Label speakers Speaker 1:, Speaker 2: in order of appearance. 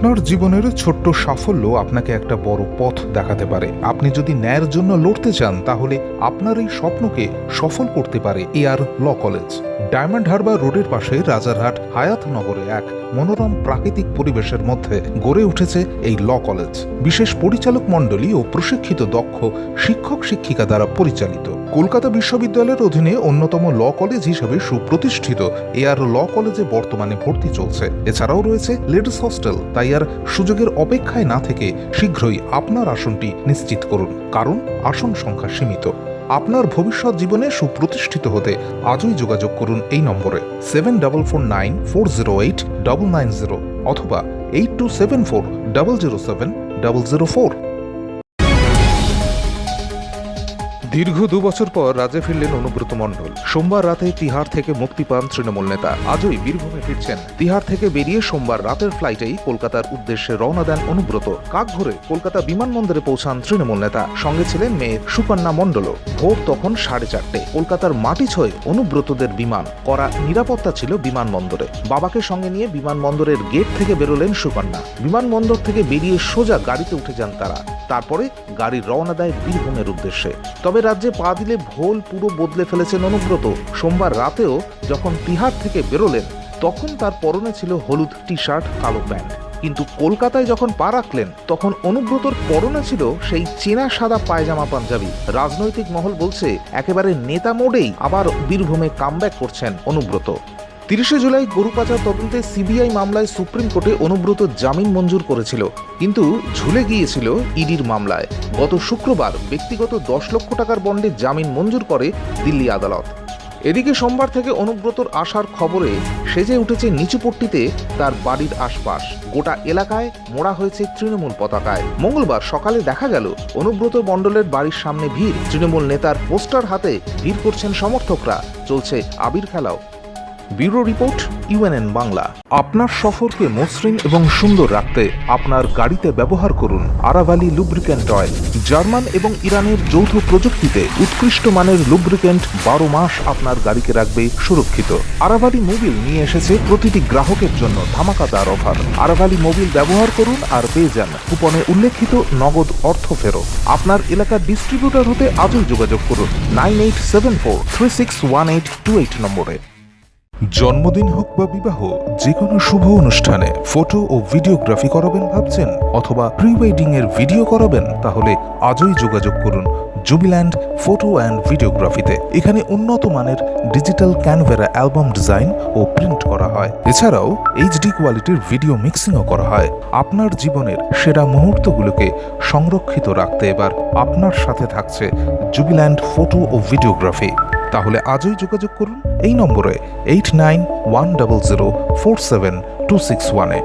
Speaker 1: আপনার জীবনের ছোট্ট সাফল্য আপনাকে একটা বড় পথ দেখাতে পারে। আপনি যদি ন্যায়ের জন্য লড়তে চান তাহলে আপনার এই স্বপ্নকে সফল করতে পারে AR law college. Diamond Harbour রোডের পাশে রাজারহাট হায়াতনগরে এক মনোরম প্রাকৃতিক পরিবেশের মধ্যে গড়ে উঠেছে এই ল কলেজ। বিশেষ পরিচালক মণ্ডলী ও প্রশিক্ষিত দক্ষ শিক্ষক শিক্ষিকা দ্বারা পরিচালিত। কলকাতা বিশ্ববিদ্যালয়ের অধীনে অন্যতম ল কলেজ হিসেবে সুপ্রতিষ্ঠিত এআর ল কলেজে বর্তমানে ভর্তি চলছে। এছাড়াও রয়েছে লেডিস হস্টেল। তাই আর সুযোগের অপেক্ষায় না থেকে শীঘ্রই আপনার আসনটি নিশ্চিত করুন, কারণ আসন সংখ্যা সীমিত। আপনার ভবিষ্যৎ জীবনে সুপ্রতিষ্ঠিত হতে আজই যোগাযোগ করুন এই নম্বরে 7449408990 অথবা 8274007004। দীর্ঘ 2 বছর পর রাজ্যে ফিরলেন অনুব্রত মণ্ডল। সোমবার রাতে তিহার থেকে মুক্তি পান তৃণমূল নেতা। আজই বীরভূমে ফিরছেন। তিহার থেকে বেরিয়ে সোমবার রাতের ফ্লাইটেই কলকাতার উদ্দেশ্যে রওনা দেন অনুব্রত। কাকভোরে কলকাতা বিমানবন্দরে পৌঁছান তৃণমূল নেতা। সঙ্গে ছিলেন মেয়ে সুকন্যা মণ্ডলও। ভোর তখন 4:30। কলকাতার মাটি ছয়ে অনুব্রতদের বিমান। কড়া নিরাপত্তা ছিল বিমানবন্দরে। বাবাকে সঙ্গে নিয়ে বিমানবন্দরের গেট থেকে বেরোলেন সুকন্যা। বিমানবন্দর থেকে বেরিয়ে সোজা গাড়িতে উঠে যান তারা। তারপরে গাড়ি রওনা দেয় বীরভূমের উদ্দেশ্যে। তবে রাজ্যে পা দিলে ভোল পুরো বদলে ফেলেছেন অনুব্রত। সোমবার রাতেও যখন তিহার থেকে বেরোলেন তখন তার পরনে ছিল হলুদ টি শার্ট, কালো প্যান্ট। কিন্তু কলকাতায় যখন পা রাখলেন তখন অনুব্রতর পরনে ছিল সেই চেনা সাদা পায়জামা পাঞ্জাবি। রাজনৈতিক মহল বলছে একেবারে নেতা মোডেই আবার বীরভূমে কামব্যাক করছেন অনুব্রত। 30 জুলাই গরু পাচার তদন্তে সিবিআই মামলায় সুপ্রিম কোর্টে অনুব্রত জামিন মঞ্জুর করেছিল, কিন্তু ঝুলে গিয়েছিল ইডির মামলায়। গত শুক্রবার ব্যক্তিগত 10 লক্ষ টাকার বন্ডে জামিন মঞ্জুর করে দিল্লি আদালত। এদিকে সোমবার থেকে অনুব্রতর আসার খবরে সেজে উঠেছে নিচুপট্টিতে তার বাড়ির আশপাশ। গোটা এলাকায় মোড়া হয়েছে তৃণমূল পতাকায়। মঙ্গলবার সকালে দেখা গেল অনুব্রত মণ্ডলের বাড়ির সামনে ভিড়। তৃণমূল নেতার পোস্টার হাতে ভিড় করছেন সমর্থকরা। চলছে আবির খেলাও। Bureau report, UNN Bangla. আপনার সফরকে মসৃণ এবং সুন্দর রাখতে আপনার গাড়িতে ব্যবহার করুন আরাভালি লুব্রিক্যান্ট অয়েল। জার্মান এবং ইরানের যৌথ প্রযুক্তিতে উৎকৃষ্ট মানের লুব্রিক্যান্ট 12 মাস আপনার গাড়িকে রাখবে সুরক্ষিত। আরাভালি মোবিল নিয়ে এসেছে প্রতিটি গ্রাহকের জন্য ধামাকাদার অফার। আরাভালি মোবিল ব্যবহার করুন আর পেয়ে যান কুপনে উল্লেখিত নগদ অর্থ ফেরত। আপনার এলাকার ডিস্ট্রিবিউটর হতে আজই যোগাযোগ করুন 9874361828 নম্বরে। জন্মদিন হোক বা বিবাহ, যে কোনো শুভ অনুষ্ঠানে ফটো ও ভিডিওগ্রাফি করাবেন ভাবছেন, অথবা প্রি ওয়েডিং এর ভিডিও করাবেন, তাহলে আজই যোগাযোগ করুন জুবিল্যান্ড ফটো অ্যান্ড ভিডিওগ্রাফিতে। এখানে উন্নত মানের ডিজিটাল ক্যানভেরা অ্যালবাম ডিজাইন ও প্রিন্ট করা হয়। এছাড়াও এইচডি কোয়ালিটির ভিডিও মিক্সিংও করা হয়। আপনার জীবনের সেরা মুহূর্তগুলোকে সংরক্ষিত রাখতে এবার আপনার সাথে থাকছে জুবিল্যান্ড ফটো ও ভিডিওগ্রাফি। তাহলে আজই যোগাযোগ করুন এই নম্বরে 8910047261-এ।